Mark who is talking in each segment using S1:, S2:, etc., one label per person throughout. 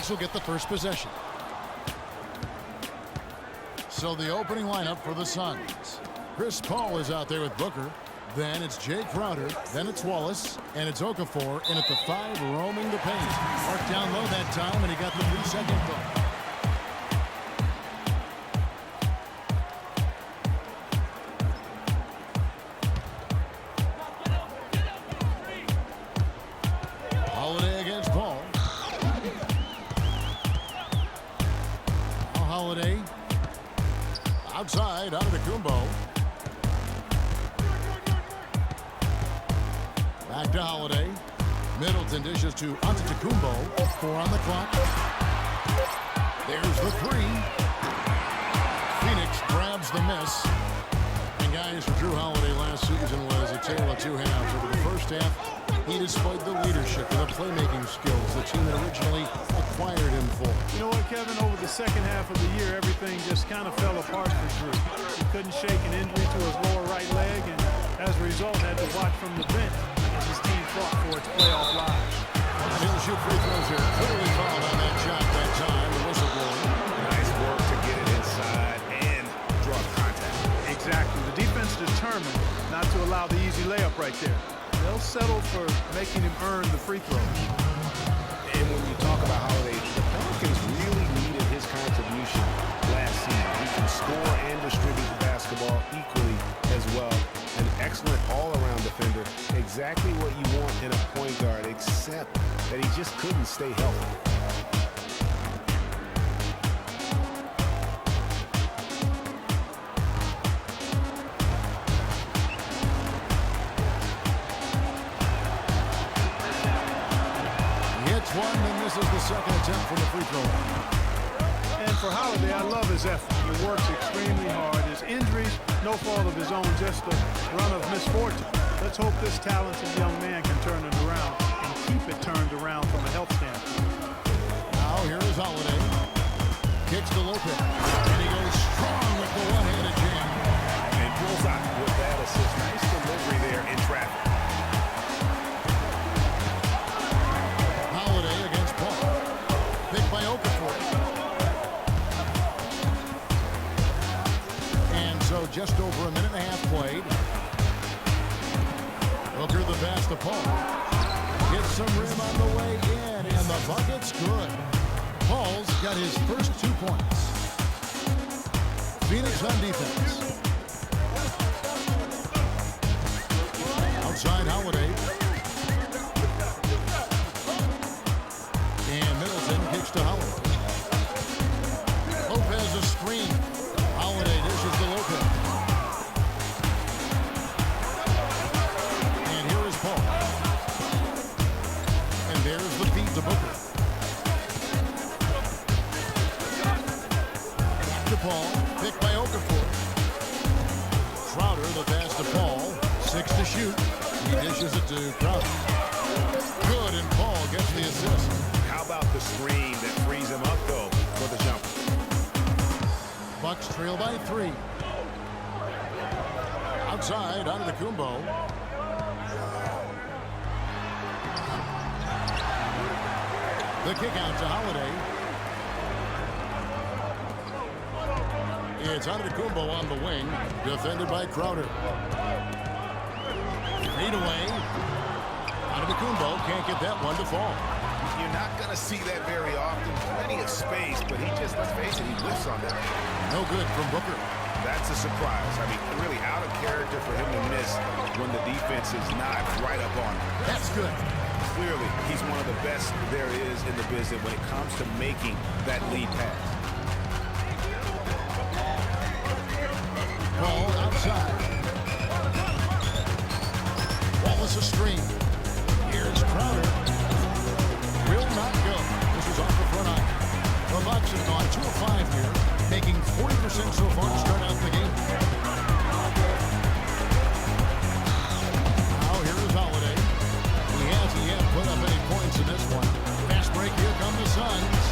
S1: Phoenix will get the first possession. So the opening lineup for the Suns. Chris Paul is out there with Booker. Then it's Jay Crowder. Then it's Wallace. And it's Okafor in at the 5, roaming the paint. Marked down low that time, and he got the 3-second bump. Holiday against Paul. Now Holiday. Outside, Antetokounmpo. Back to Holiday. Middleton dishes to Antetokounmpo. 4 on the clock. There's the 3. Phoenix grabs the miss. And guys, for Jrue Holiday last season was a tale of 2 halves. Over the first half, he displayed the leadership and the playmaking skills the team had originally acquired him for.
S2: You know what, Kevin? Over the second half of the year, everything just kind of fell apart for Jrue. He couldn't shake an injury to his lower right leg, and as a result, had to watch from the bench as his team fought for its playoff lives.
S1: He'll shoot free throws here. Clearly fouled on that shot that time. The whistle blowing.
S3: Nice work to get it inside and draw contact.
S2: Exactly. The defense determined not to allow the easy layup right there. They'll settle for making him earn the free throw.
S3: And when you talk about Holiday, the Pelicans really needed his contribution last season. He can score and distribute the basketball equally as well. An excellent all-around defender. Exactly what you want in a point guard, except that he just couldn't stay healthy.
S1: One, and this is the second attempt for the free throw.
S2: And for Holiday, I love his effort. He works extremely hard. His injuries, no fault of his own, just a run of misfortune. Let's hope this talented young man can turn it around and keep it turned around from a health standpoint.
S1: Now here is Holiday. Kicks to Lopez. And he goes strong with the one-handed jam.
S3: And pulls out with that assist. Nice delivery there in traffic.
S1: By Okafor. And so just over a minute and a half played. Booker the pass to Paul. Gets some rim on the way in, and the bucket's good. Paul's got his first 2 points. Phoenix on defense. Outside Holiday. And Middleton kicks to Holiday. Lopez a screen. Holiday dishes to Lopez. And here is Paul. And there's the feed to Booker. Back to Paul. Picked by Okafor. Crowder the pass to Paul. 6 to shoot. He dishes it to Crowder. Good, and Paul gets the assist.
S3: How about the screen that frees him up, though, for the jumper?
S1: Bucks trail by 3. Outside, Antetokounmpo. The kick out to Holiday. It's Antetokounmpo on the wing, defended by Crowder. Fade away. Antetokounmpo can't get that one to fall.
S3: You're not going to see that very often. Plenty of space, but he just, let's face it, he whiffs on that.
S1: No good from Booker.
S3: That's a surprise. I mean, really out of character for him to miss when the defense is not right up on him.
S1: That's good.
S3: Clearly, he's one of the best there is in the business when it comes to making that lead pass.
S1: Paul outside. Wallace a screen. Here's Crowder. Will not go. This is off the front iron. The Bucks have gone 2 of 5 here, making 40% so far to start out the game. Now here is Holiday. He hasn't yet put up any points in this one. Fast break, here come the Suns.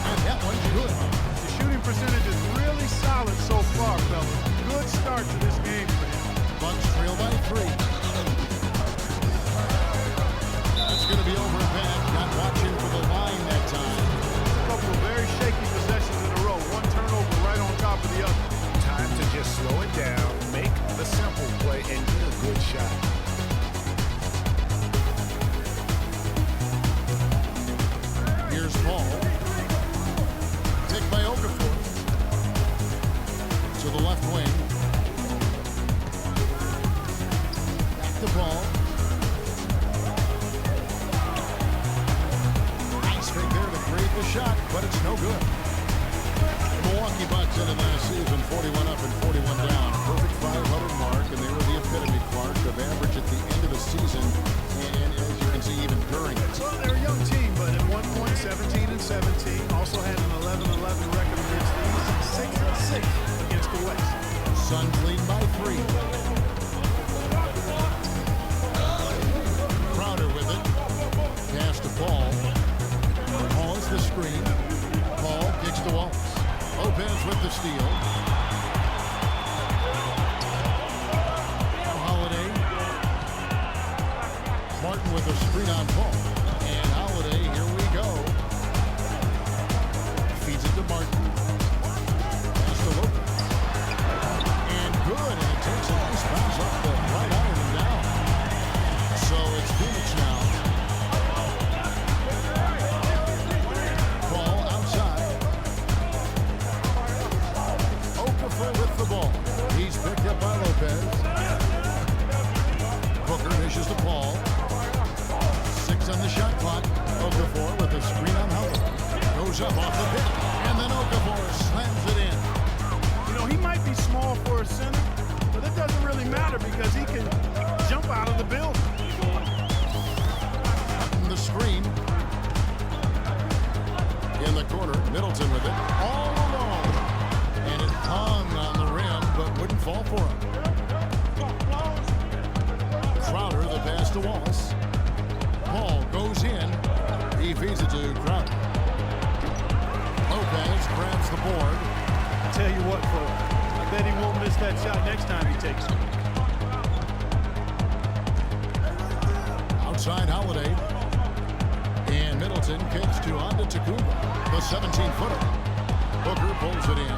S1: And that one's good.
S2: The shooting percentage is really solid so far, fellas. Good start to this game for him.
S1: Bucks trail by 3. It's going to be over and back. Not watching for the line that time. shot, but it's no good. Milwaukee Bucks ended last season 41 up and 41 down. Perfect 500 mark, and they were the epitome, Clark, of average at the end of the season. And as you can see, even during it.
S2: Well, they're a young team, but at one point, 17-17. Also had an 11-11 record against the East, 6-6 against the West.
S1: Suns lead by 3. Crowder with it. Pass to Paul. Paul is the screen. Paul kicks to Wallace. Lopez with the steal. Holiday. Martin with a screen on Paul. And Holiday, here we go. Feeds it to Martin. Pass to Lopez. And good. And it takes a nice bounce off the right iron and down. So it's Phoenix now. Ball outside. Okafor with the ball. He's picked up by Lopez. Booker dishes to Paul. 6 on the shot clock. Okafor with a screen on Howard. Goes up off the pick. And then Okafor slams it in.
S2: You know, he might be small for a center, but it doesn't really matter because he can jump out of the building.
S1: The screen. In the corner, Middleton with it. All alone. And it hung on the rim, but wouldn't fall for him. Crowder, the pass to Wallace. Paul goes in. He feeds it to Crowder. Lopez grabs the board.
S2: I tell you what, Cole, I bet he won't miss that shot next time he takes it.
S1: Outside Holiday. And Middleton kicks to Antetokounmpo, the 17-footer. Booker pulls it in.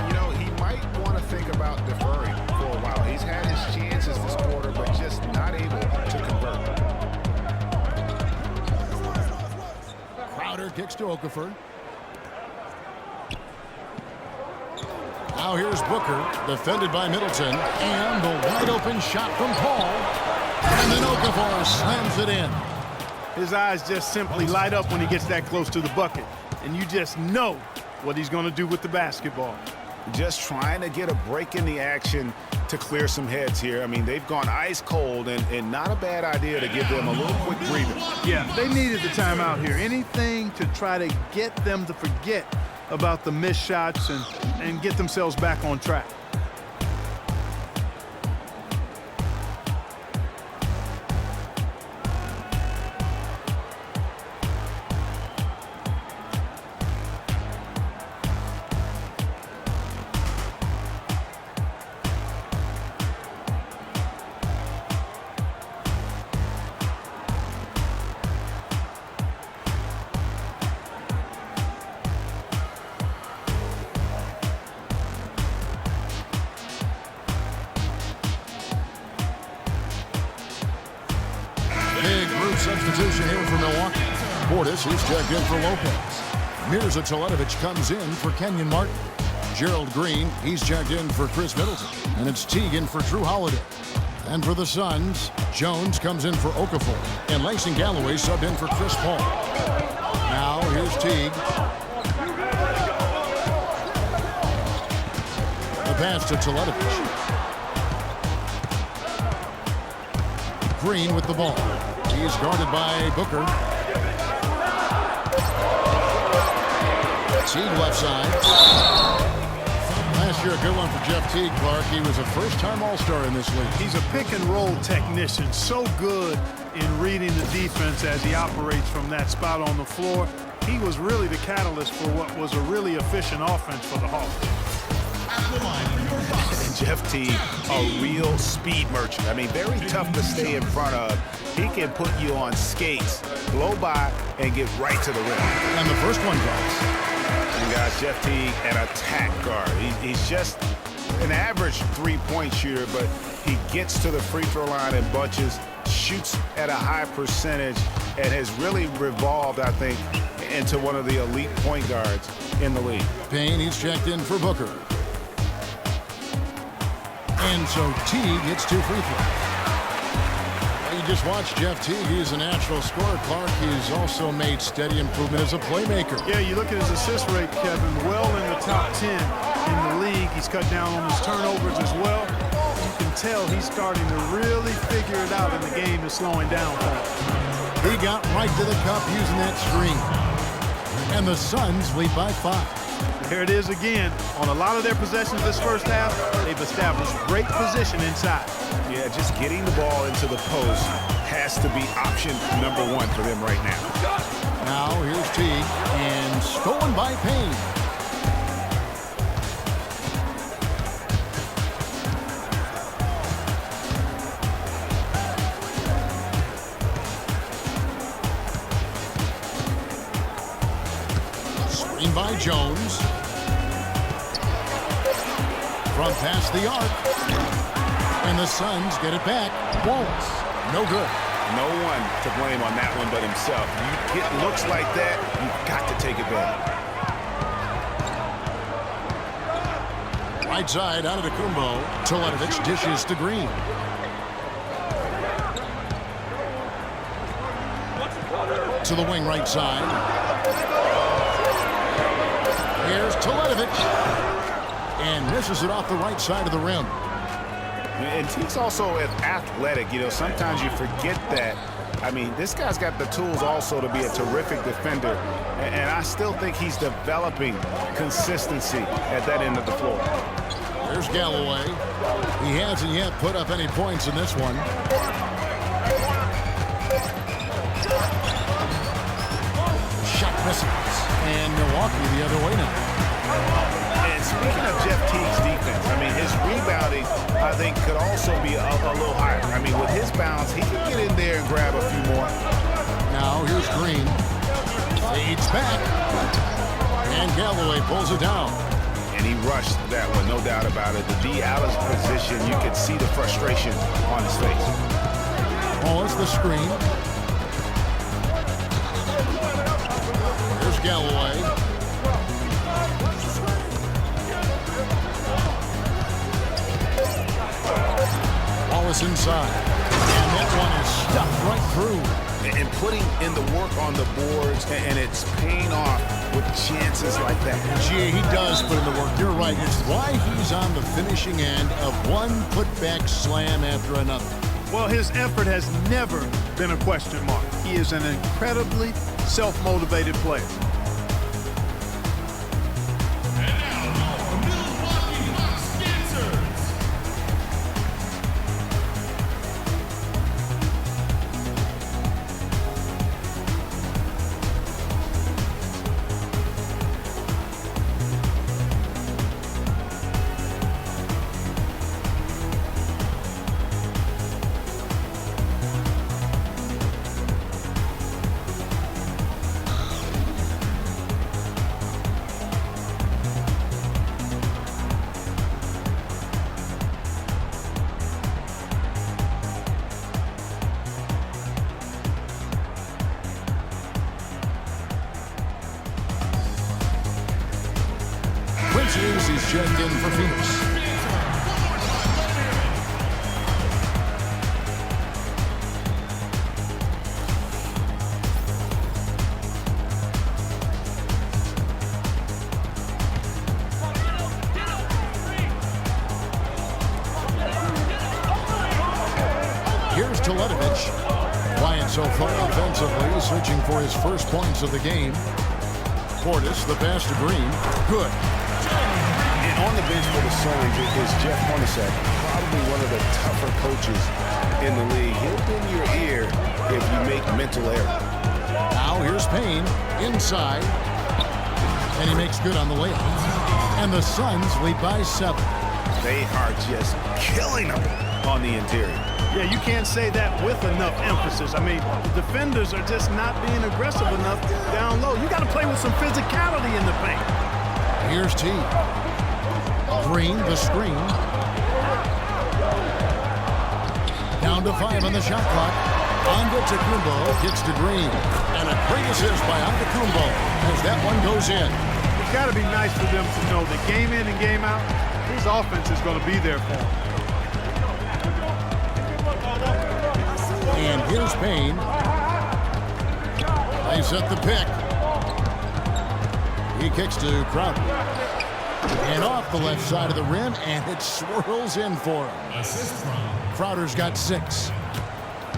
S3: You know, he might want to think about deferring for a while. He's had his chances this quarter, but just not able to convert.
S1: Crowder kicks to Okafor. Now here's Booker, defended by Middleton, and the wide open shot from Paul. And then Okafor slams it in.
S2: His eyes just simply light up when he gets that close to the bucket. And you just know what he's going to do with the basketball.
S3: Just trying to get a break in the action to clear some heads here. I mean, they've gone ice cold, and not a bad idea to give them a little quick breather.
S2: Yeah, they needed the timeout here. Anything to try to get them to forget about the missed shots and get themselves back on track.
S1: Substitution here for Milwaukee. Portis, he's checked in for Lopez. Mirza Teletovic comes in for Kenyon Martin. Gerald Green, he's checked in for Chris Middleton. And it's Teagan for Drew Holiday. And for the Suns, Jones comes in for Okafor. And Langston Galloway subbed in for Chris Paul. Now here's Teague. The pass to Teletovic. Green with the ball. He's guarded by Booker. Teague left side. Last year, a good one for Jeff Teague, Clark. He was a first-time All-Star in this league.
S2: He's a pick-and-roll technician, so good in reading the defense as he operates from that spot on the floor. He was really the catalyst for what was a really efficient offense for the Hawks.
S3: And Jeff Teague, a real speed merchant. I mean, very tough to stay in front of. He can put you on skates, blow by, and get right to the rim.
S1: And the first one goes.
S3: You got Jeff Teague, an attack guard. He's just an average three-point shooter, but he gets to the free throw line in bunches, shoots at a high percentage, and has really revolved, I think, into one of the elite point guards in the league.
S1: Payne, he's checked in for Booker. And so Teague hits 2 free throws. He just watch Jeff Teague. He's a natural scorer, Clark. He's also made steady improvement as a playmaker.
S2: Yeah, you look at his assist rate, Kevin, well in the top 10 in the league. He's cut down on his turnovers as well. You can tell he's starting to really figure it out, and the game is slowing down for him.
S1: He got right to the cup using that screen. And the Suns lead by 5.
S2: Here it is again. On a lot of their possessions this first half, they've established great position inside.
S3: Yeah, just getting the ball into the post has to be option number 1 for them right now.
S1: Now here's Teague, and stolen by Payne. Screen by Jones. From past the arc. And the Suns get it back. Wallace, no good.
S3: No one to blame on that one but himself. You get looks like that, you've got to take it back.
S1: Right side out of the Kumbo. Teletovic dishes to Green. To the wing right side. Here's Teletovic. And misses it off the right side of the rim.
S3: And Teague's also athletic. You know, sometimes you forget that. I mean, this guy's got the tools also to be a terrific defender. And I still think he's developing consistency at that end of the floor.
S1: There's Galloway. He hasn't yet put up any points in this one. Shot misses. And Milwaukee the other way now.
S3: And speaking of Jeff Teague's defense, I mean, his rebounding, I think, could also be a little higher. I mean, with his bounce, he can get in there and grab a few more.
S1: Now here's Green. Fades back. And Galloway pulls it down.
S3: And he rushed that one, no doubt about it. To be out of position, you could see the frustration on his face.
S1: Wallace the screen. Here's Galloway. Wallace inside. And that one is stuffed right through.
S3: And putting in the work on the boards, and it's paying off with chances like that.
S1: Gee, he does put in the work. You're right. It's why he's on the finishing end of one putback slam after another.
S2: Well, his effort has never been a question mark. He is an incredibly self-motivated player.
S1: Is checked in for Phoenix. Here's Teletovic. Quiet so far offensively, searching for his first points of the game. Portis, the pass to Green. Good.
S3: On the bench for the Suns is Jeff Hornacek, probably one of the tougher coaches in the league. He'll bend your ear if you make mental error.
S1: Now here's Payne inside, and he makes good on the layup. And the Suns lead by 7.
S3: They are just killing them on the interior.
S2: Yeah, you can't say that with enough emphasis. I mean, the defenders are just not being aggressive enough down low. You got to play with some physicality in the paint.
S1: Here's T. Green, the screen. Down to 5 on the shot clock. Antetokounmpo gets to Green. And a great assist by Antetokounmpo as that one goes in.
S2: It's got to be nice for them to know that game in and game out, his offense is going to be there for him.
S1: And here's Payne. They set the pick. He kicks to Crowder. And off the left side of the rim, and it swirls in for him. Crowder's got 6.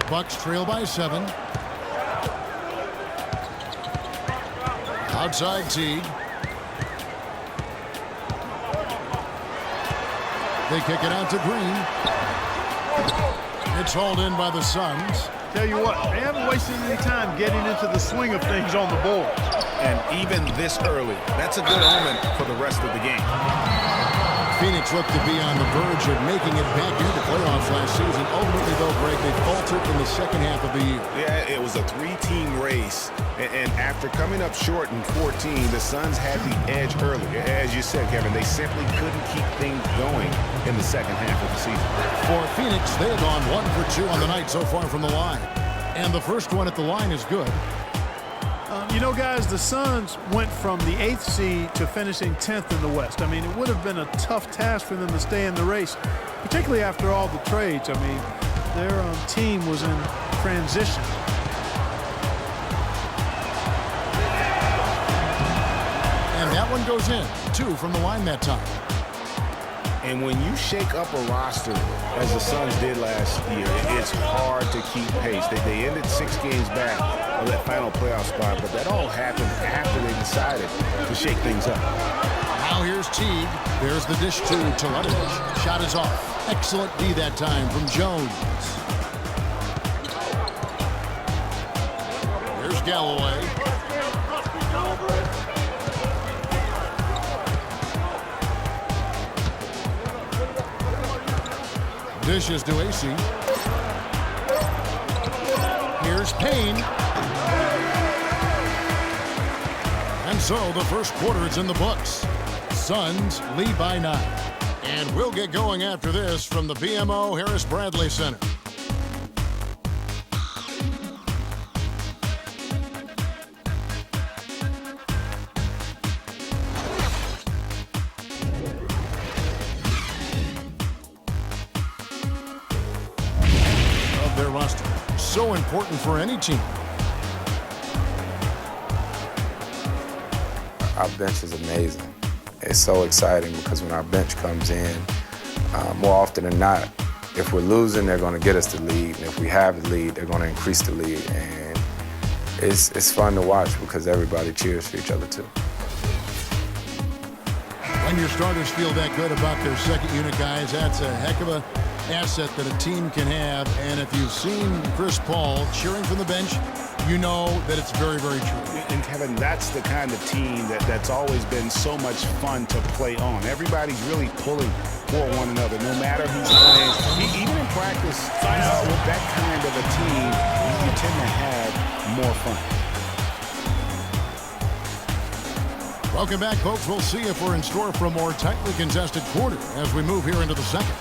S1: Bucks trail by 7. Outside Teague. They kick it out to Green. It's hauled in by the Suns.
S2: Tell you what, they haven't wasted any time getting into the swing of things on the board.
S3: And even this early, that's a good omen for the rest of the game.
S1: Phoenix looked to be on the verge of making it back into the playoffs last season. Ultimately, though, Greg, they faltered in the second half of the year.
S3: Yeah, it was a 3-team race. And after coming up short in 14, the Suns had the edge early. As you said, Kevin, they simply couldn't keep things going in the second half of the season.
S1: For Phoenix, they've gone 1 for 2 on the night so far from the line. And the first one at the line is good.
S2: You know, guys, the Suns went from the 8th seed to finishing 10th in the West. I mean, it would have been a tough task for them to stay in the race, particularly after all the trades. I mean, their team was in transition.
S1: And that one goes in. 2 from the line that time.
S3: And when you shake up a roster, as the Suns did last year, it's hard to keep pace. They ended 6 games back on that final playoff spot, but that all happened after they decided to shake things up.
S1: Now here's Teague. There's the dish to Teletovic. Shot is off. Excellent D that time from Jones. Here's Galloway. Dishes to AC. Here's Payne. And so the first quarter is in the books. Suns lead by 9. And we'll get going after this from the BMO Harris Bradley Center. Their roster. So important for any team.
S4: Our bench is amazing. It's so exciting because when our bench comes in, more often than not, if we're losing, they're going to get us the lead. And if we have the lead, they're going to increase the lead. And it's fun to watch because everybody cheers for each other, too.
S1: When your starters feel that good about their second unit guys, that's a heck of a asset that a team can have. And if you've seen Chris Paul cheering from the bench, you know that it's very, very true.
S3: And Kevin, that's the kind of team that's always been so much fun to play on. Everybody's really pulling for one another, no matter who's playing. Even in practice, with that kind of a team, you tend to have more fun.
S1: Welcome back, folks. We'll see if we're in store for a more tightly contested quarter as we move here into the second.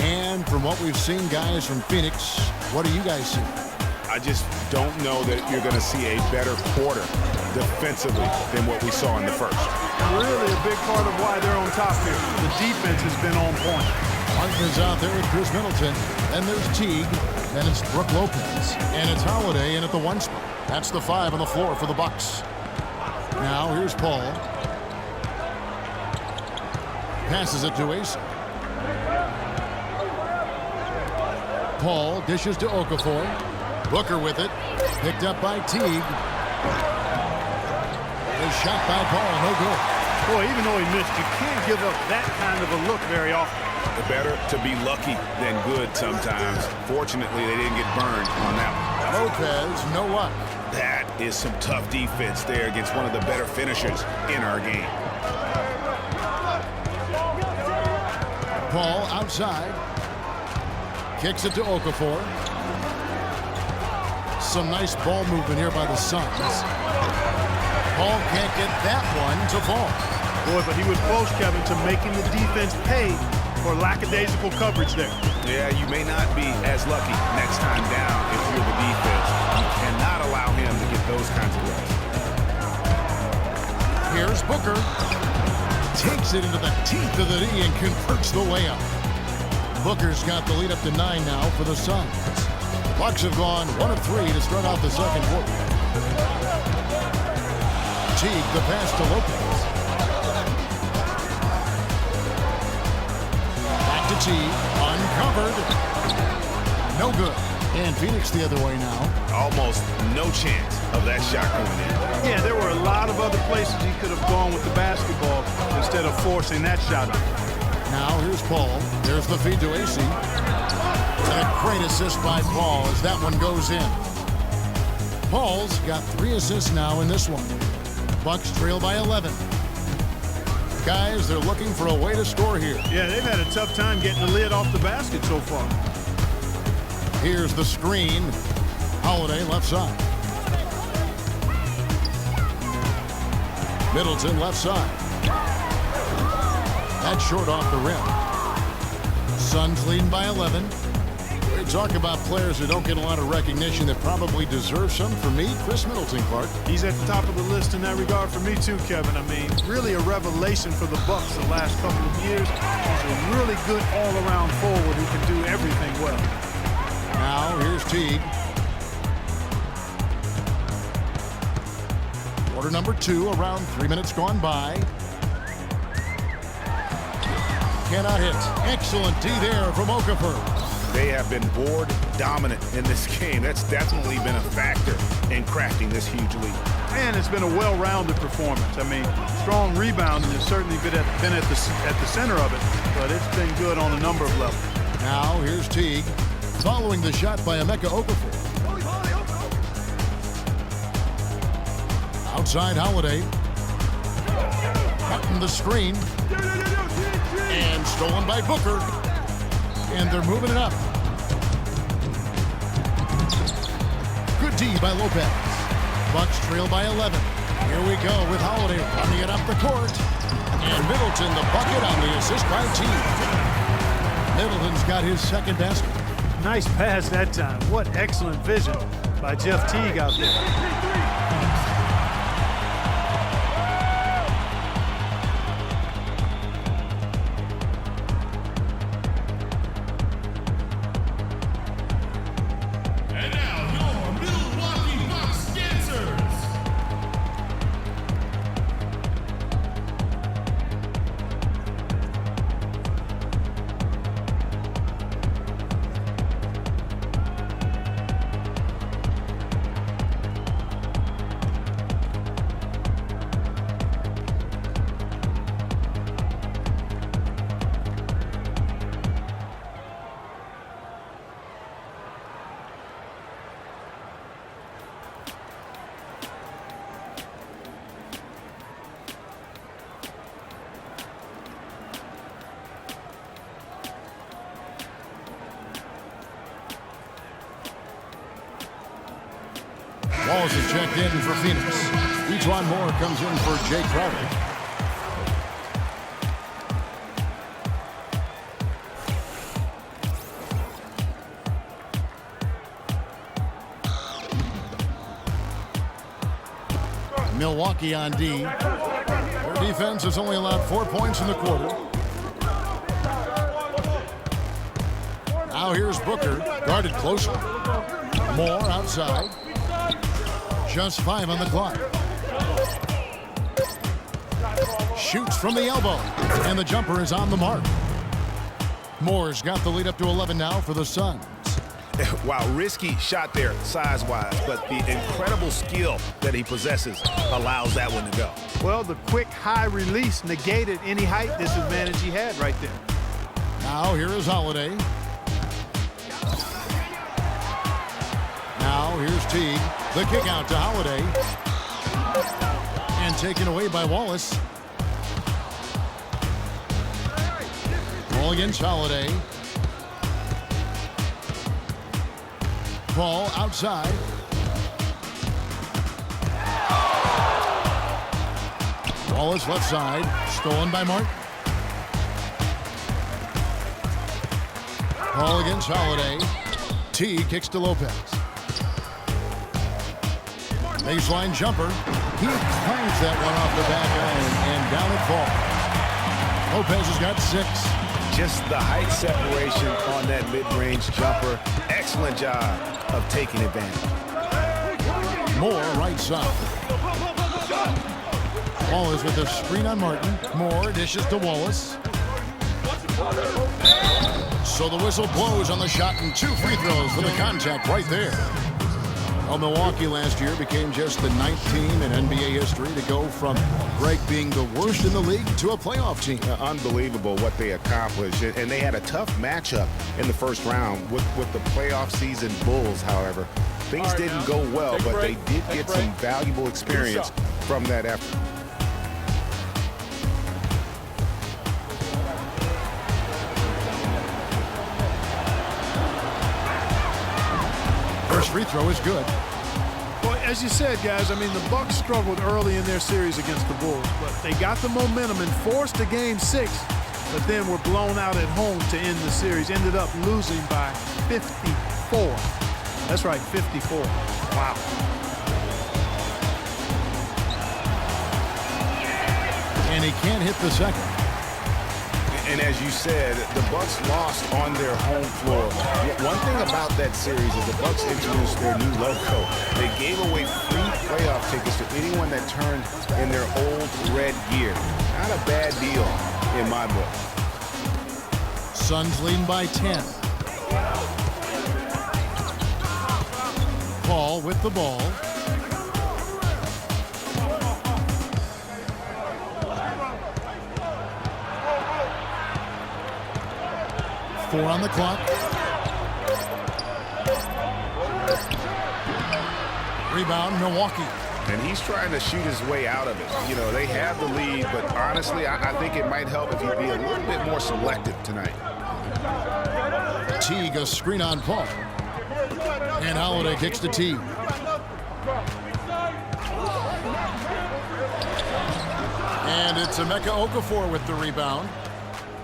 S1: And from what we've seen, guys, from Phoenix, what do you guys see?
S3: I just don't know that you're going to see a better quarter defensively than what we saw in the first.
S2: Really a big part of why they're on top here. The defense has been on point.
S1: Martin's out there with Chris Middleton. Then there's Teague. Then it's Brook Lopez. And it's Holiday in at the 1 spot. That's the 5 on the floor for the Bucks. Now here's Paul. Passes it to Asa. Paul dishes to Okafor. Booker with it. Picked up by Teague. A shot by Paul, no good.
S2: Boy, even though he missed, you can't give up that kind of a look very often.
S3: Better to be lucky than good sometimes. Fortunately, they didn't get burned on that one.
S1: Lopez, no luck.
S3: That is some tough defense there against one of the better finishers in our game.
S1: Paul outside. Kicks it to Okafor. Some nice ball movement here by the Suns. Paul can't get that one to fall.
S2: Boy, but he was close, Kevin, to making the defense pay for lackadaisical coverage there.
S3: Yeah, you may not be as lucky next time down if you're the defense. You cannot allow him to get those kinds of looks.
S1: Here's Booker. Takes it into the teeth of the D and converts the layup. Booker's got the lead up to 9 now for the Suns. Bucks have gone 1 of 3 to start out the second quarter. Teague, the pass to Lopez. Back to Teague, uncovered. No good. And Phoenix the other way now.
S3: Almost no chance of that shot going in.
S2: Yeah, there were a lot of other places he could have gone with the basketball instead of forcing that shot up.
S1: Now here's Paul. There's the feed to AC. And a great assist by Paul as that one goes in. Paul's got 3 assists now in this one. Bucks trail by 11. Guys, they're looking for a way to score here.
S2: Yeah, they've had a tough time getting the lid off the basket so far.
S1: Here's the screen. Holiday left side. Middleton left side. That's short off the rim. Suns leading by 11. We talk about players who don't get a lot of recognition that probably deserve some. For me, Chris Middleton, Clark.
S2: He's at the top of the list in that regard for me too, Kevin. I mean, really a revelation for the Bucks the last couple of years. He's a really good all-around forward who can do everything well.
S1: Now here's Teague. Quarter number 2, around 3 minutes gone by. Cannot hit. Excellent D there from Okafor.
S3: They have been board dominant in this game. That's definitely been a factor in crafting this huge lead.
S2: And it's been a well-rounded performance. I mean, strong rebounding has certainly been at the center of it, but it's been good on a number of levels.
S1: Now here's Teague. Following the shot by Emeka Okafor. Outside Holiday. Cutting the screen. And stolen by Booker. And they're moving it up. Good D by Lopez. Bucks trail by 11. Here we go with Holiday running it up the court. And Middleton the bucket on the assist by Teague. Middleton's got his second basket.
S2: Nice pass that time. What excellent vision by Jeff Teague out there.
S5: And now your Milwaukee Bucks dancers.
S1: Wallace is checked in for Phoenix. Ejuan Moore comes in for Jay Crowder. Milwaukee on D. Their defense has only allowed 4 points in the quarter. Now here's Booker, guarded closely. Moore outside. Just 5 on the clock. Shoots from the elbow, and the jumper is on the mark. Moore's got the lead up to 11 now for the Suns.
S3: Wow, risky shot there size-wise, but the incredible skill that he possesses allows that one to go.
S2: Well, the quick high release negated any height disadvantage he had right there.
S1: Now here is Holiday. Now here's Teague. The kick out to Holiday. And taken away by Wallace. Ball against Holiday. Ball outside. Wallace left side. Stolen by Martin. Ball against Holiday. T kicks to Lopez. Baseline jumper. He clanks that one off the back iron, and down it falls. Lopez has got 6.
S3: just the height separation on that mid-range jumper. Excellent job of taking advantage.
S1: Moore right side. Ball is with the screen on Martin. Moore dishes to Wallace. So the whistle blows on the shot and 2 free throws for the contact right there. Well, Milwaukee last year became just the 9th team in NBA history to go from Greg being the worst in the league to a playoff team.
S3: Unbelievable what they accomplished. And they had a tough matchup in the first round with the playoff season Bulls, however. Things didn't go well, but they did get some valuable experience from that effort.
S1: First free throw is good.
S2: Well, as you said, guys, I mean, the Bucks struggled early in their series against the Bulls, but they got the momentum and forced a Game 6, but then were blown out at home to end the series. Ended up losing by 54. That's right, 54. Wow.
S1: And he can't hit the second.
S3: And as you said, the Bucks lost on their home floor. One thing about that series is the Bucks introduced their new logo. They gave away free playoff tickets to anyone that turned in their old red gear. Not a bad deal in my book.
S1: Suns leading by 10. Paul with the ball. Four on the clock. Rebound, Milwaukee.
S3: And he's trying to shoot his way out of it. You know, they have the lead, but honestly, I think it might help if he'd be a little bit more selective tonight.
S1: Teague, a screen on Paul. And Holiday kicks to Teague. And it's Emeka Okafor with the rebound.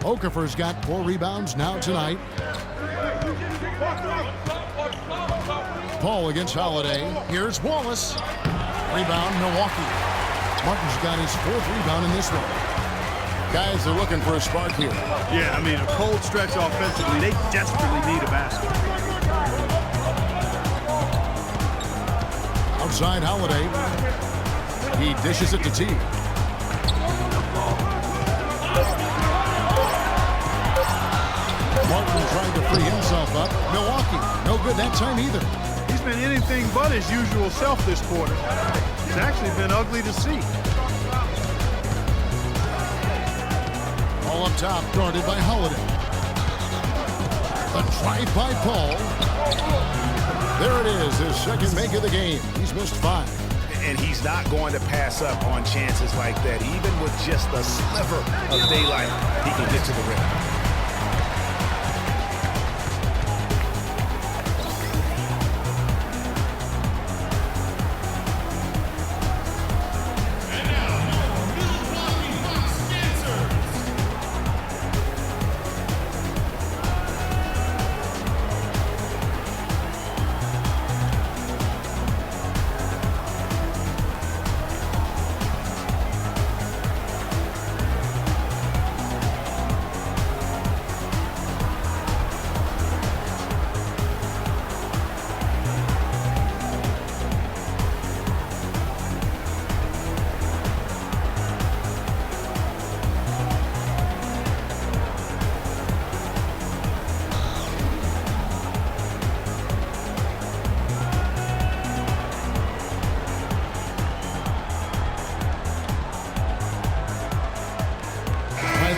S1: Okafor's got 4 rebounds now tonight. Paul against Holiday. Here's Wallace. Rebound, Milwaukee. Martin's got his 4th rebound in this one. Guys, they're looking for a spark here.
S2: Yeah, I mean, a cold stretch offensively. They desperately need a basket.
S1: Outside Holiday. He dishes it to Teague. Martin trying to free himself up. Milwaukee, no good that time either.
S2: He's been anything but his usual self this quarter. It's actually been ugly to see.
S1: All up top, guarded by Holiday. A drive by Paul. There it is, his second make of the game. He's missed 5.
S3: And he's not going to pass up on chances like that. Even with just a sliver of daylight, he can get to the rim.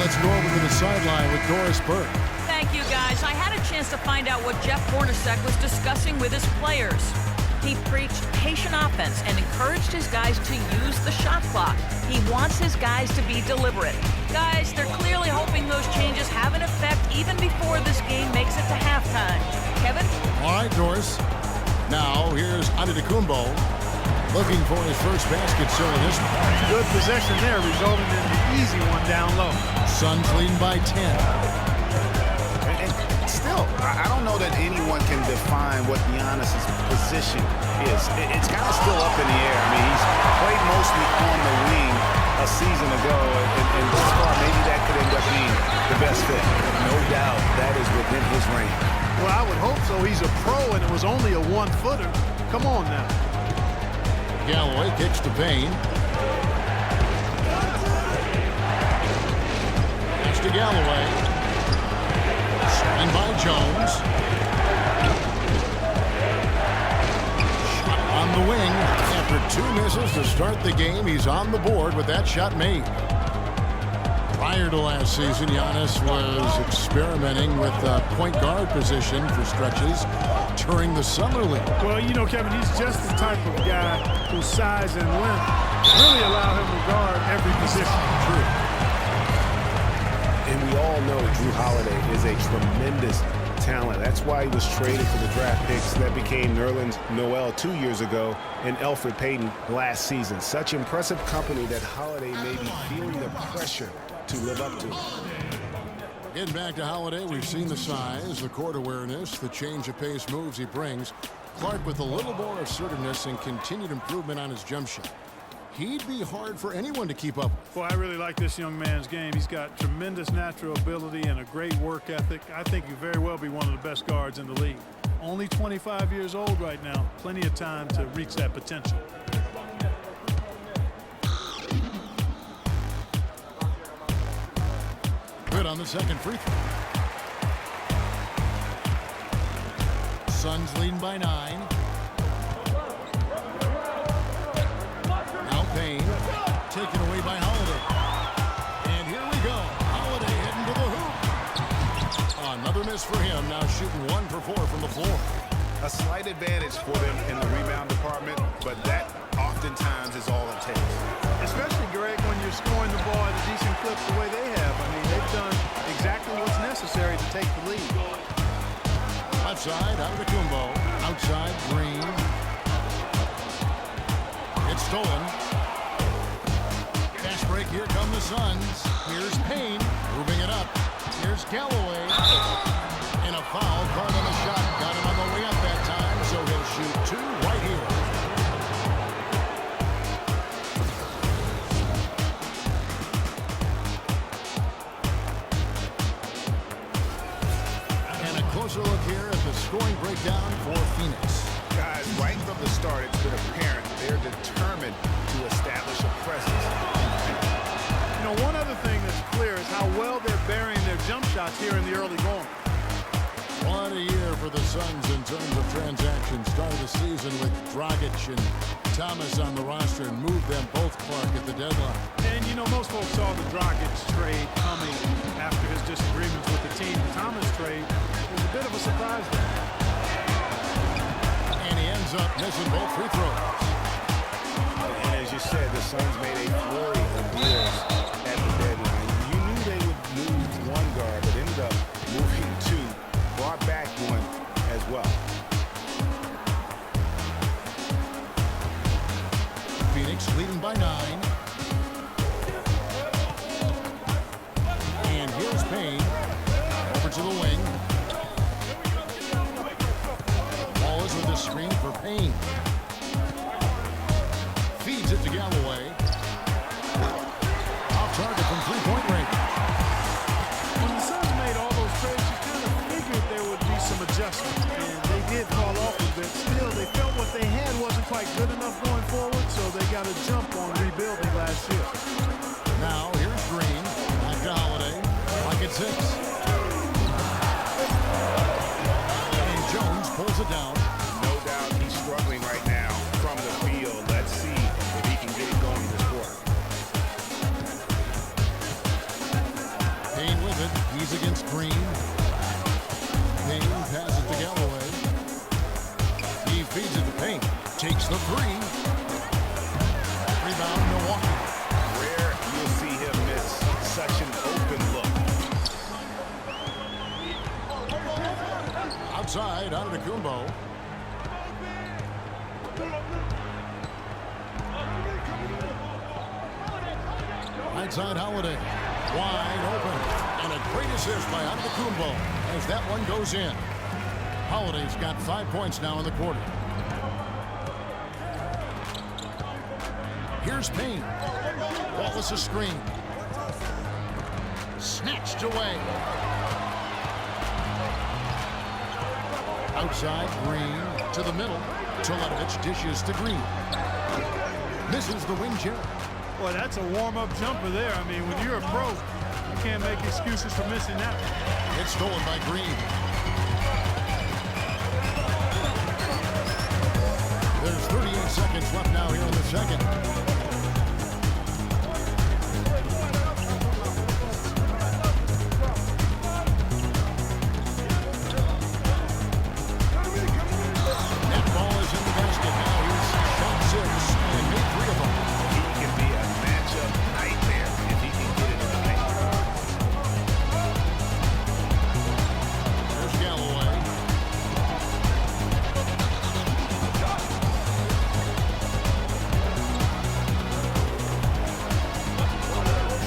S1: Let's go over to the sideline with Doris Burke.
S6: Thank you, guys. I had a chance to find out what Jeff Hornacek was discussing with his players. He preached patient offense and encouraged his guys to use the shot clock. He wants his guys to be deliberate. Guys, they're clearly hoping those changes have an effect even before this game makes it to halftime. Kevin?
S1: All right, Doris. Now, here's Antetokounmpo looking for his first basket so in this one.
S2: Good possession there, resulting in the easy one down low.
S1: Suns leading by 10.
S3: And still, I don't know that anyone can define what Giannis's position is. It's kind of still up in the air. I mean, he's played mostly on the wing a season ago, and this far, maybe that could end up being the best fit. doubt that is within his range.
S2: Well, I would hope so. He's a pro, and it was only a one-footer. Come on now.
S1: Galloway kicks to Payne. Pass to Galloway. Signed by Jones. Shot on the wing. After 2 misses to start the game, he's on the board with that shot made. Prior to last season, Giannis was experimenting with the point guard position for stretches during the summer league.
S2: Well, you know, Kevin, he's just the type of guy whose size and length really allow him to guard every position.
S1: True.
S3: And we all know Drew Holiday is a tremendous talent. That's why he was traded for the draft picks that became Nerlens Noel 2 years ago and Elfrid Payton last season. Such impressive company that Holiday may be feeling the pressure to live up to.
S1: Getting back to Holiday, we've seen the size, the court awareness, the change of pace moves he brings. Clark with a little more assertiveness and continued improvement on his jump shot. He'd be hard for anyone to keep up with.
S2: Well, I really like this young man's game. He's got tremendous natural ability and a great work ethic. I think he'll very well be one of the best guards in the league. Only 25 years old right now. Plenty of time to reach that potential.
S1: Good on the second free throw. Suns leading by 9. Now Payne, taken away by Holiday. And here we go. Holiday heading to the hoop. Another miss for him. Now shooting 1 for 4 from the floor.
S3: A slight advantage for them in the rebound department, but that oftentimes is all it takes.
S2: Especially, Greg, when you're scoring the ball at a decent clip the way they have. I mean, they've done exactly what's necessary to take the lead.
S1: Left side, Antetokounmpo. Outside, Green. It's stolen. Fast break, here come the Suns. Here's Payne, moving it up. Here's Galloway. And a foul card on the shot. Got him on the way up that time, so he'll shoot 2 right here. And a closer look here at the scoring breakdown for Phoenix.
S3: Guys, right from the start, it's been apparent they're determined to establish a presence.
S2: You know, one other thing that's clear is how well they're burying their jump shots here in the early going.
S1: What a year for the Suns in terms of transactions. Started the season with Dragic and Thomas on the roster and moved them both, Clark, at the deadline.
S2: And, you know, most folks saw the Dragic trade coming after his disagreements with the team. The Thomas trade was a bit of a surprise there.
S1: And he ends up missing both free throws.
S3: And as you said, the Suns made a flurry of deals at the deadline. You knew they would lose one guard, but ended up moving 2, brought back 1 as well.
S1: Phoenix leading by 9. And here's Payne. Over to the wing. Wallace with a screen for Payne. Feeds it to Galloway. Off target from three-point range.
S2: When the Suns made all those trades, you kind of figured there would be some adjustments, and they did fall off a bit. Still, they felt what they had wasn't quite good enough going forward, so they got a jump on rebuilding last year.
S1: Now, here's Green. Back to Holiday. Clock at 6. And Jones pulls it down.
S3: No doubt he's struggling right now from the field. Let's see if he can get it going this quarter.
S1: Payne with it. He's against Green. Payne passes it to Galloway. He feeds it to Payne. Takes the 3. Rebound, Milwaukee.
S3: Rare you'll see him miss such an open look.
S1: Outside, Antetokounmpo. Right side, Holiday. Wide open. And a great assist by Antetokounmpo as that one goes in. Holiday's got 5 points now in the quarter. Here's Payne. Wallace a screen. Snatched away. Outside, Green to the middle. Teletovic dishes to Green. Misses the wing chair.
S2: Boy, that's a warm-up jumper there. I mean, when you're a pro, you can't make excuses for missing that.
S1: It's stolen by Green. There's 38 seconds left now here in the second. Net ball is in the basket now. Here's shot 6 and made 3 of them.
S3: He can be a matchup nightmare if he can get it in the paint.
S1: There's Galloway.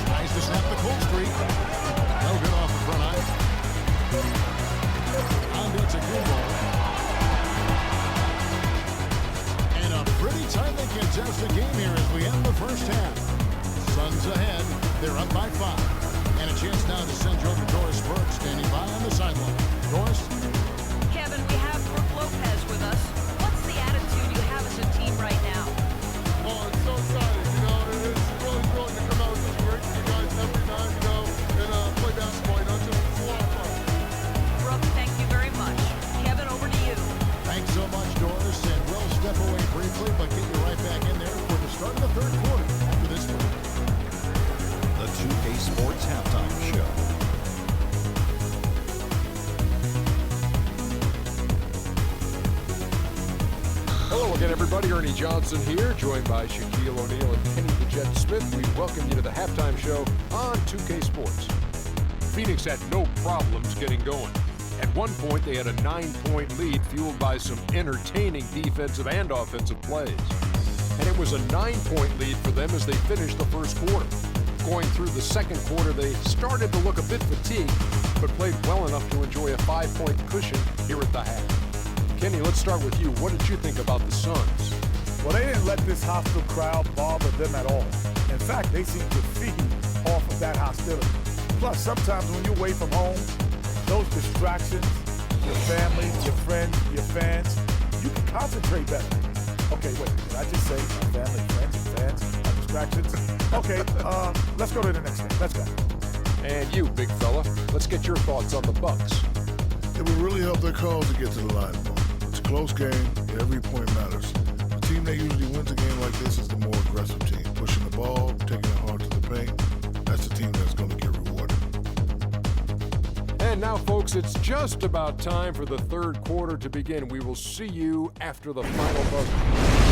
S1: Tries to snap the cold streak. No good off the front eye. It's a good ball. And a pretty tightly contested game here as we end the first half. Suns ahead. They're up by 5. And a chance now to send you over Doris Burke standing by on the sideline. Doris?
S6: Kevin, we have Brooke Lopez with us. What's the attitude you have as a team right now?
S7: Oh, it's so exciting, you know, it's really thrilling to come out with this work you guys every night, you know, and play basketball, you know, it's just a lot of fun.
S6: Brooke, thank you very much. Kevin, over to you.
S1: Thanks so much, Doris. And we'll step away briefly, but get you right back in there for the start of the third quarter after this break.
S8: The 2K Sports Halftime Show.
S9: Hello again, everybody. Ernie Johnson here, joined by Shaquille O'Neal and Kenny the Jet Smith. We welcome you to the halftime show on 2K Sports. Phoenix had no problems getting going. At one point, they had a 9-point lead fueled by some entertaining defensive and offensive plays. And it was a 9-point lead for them as they finished the first quarter. Going through the second quarter, they started to look a bit fatigued, but played well enough to enjoy a 5-point cushion here at the half. Kenny, let's start with you. What did you think about the Suns?
S10: Well, they didn't let this hostile crowd bother them at all. In fact, they seem to feed off of that hostility. Plus, sometimes when you're away from home, those distractions, your family, your friends, your fans, you can concentrate better. Okay, wait, did I just say my family, friends, and fans, my distractions? Okay, let's go to the next thing. Let's go.
S9: And you, big fella, let's get your thoughts on the Bucks.
S7: It would really help their cause to get to the line more. It's a close game, every point matters. The team that usually wins a game like this is the more aggressive team, pushing the ball, taking it hard to the paint. That's the team that's going to get rewarded.
S9: And now, folks, it's just about time for the third quarter to begin. We will see you after the final buzzer.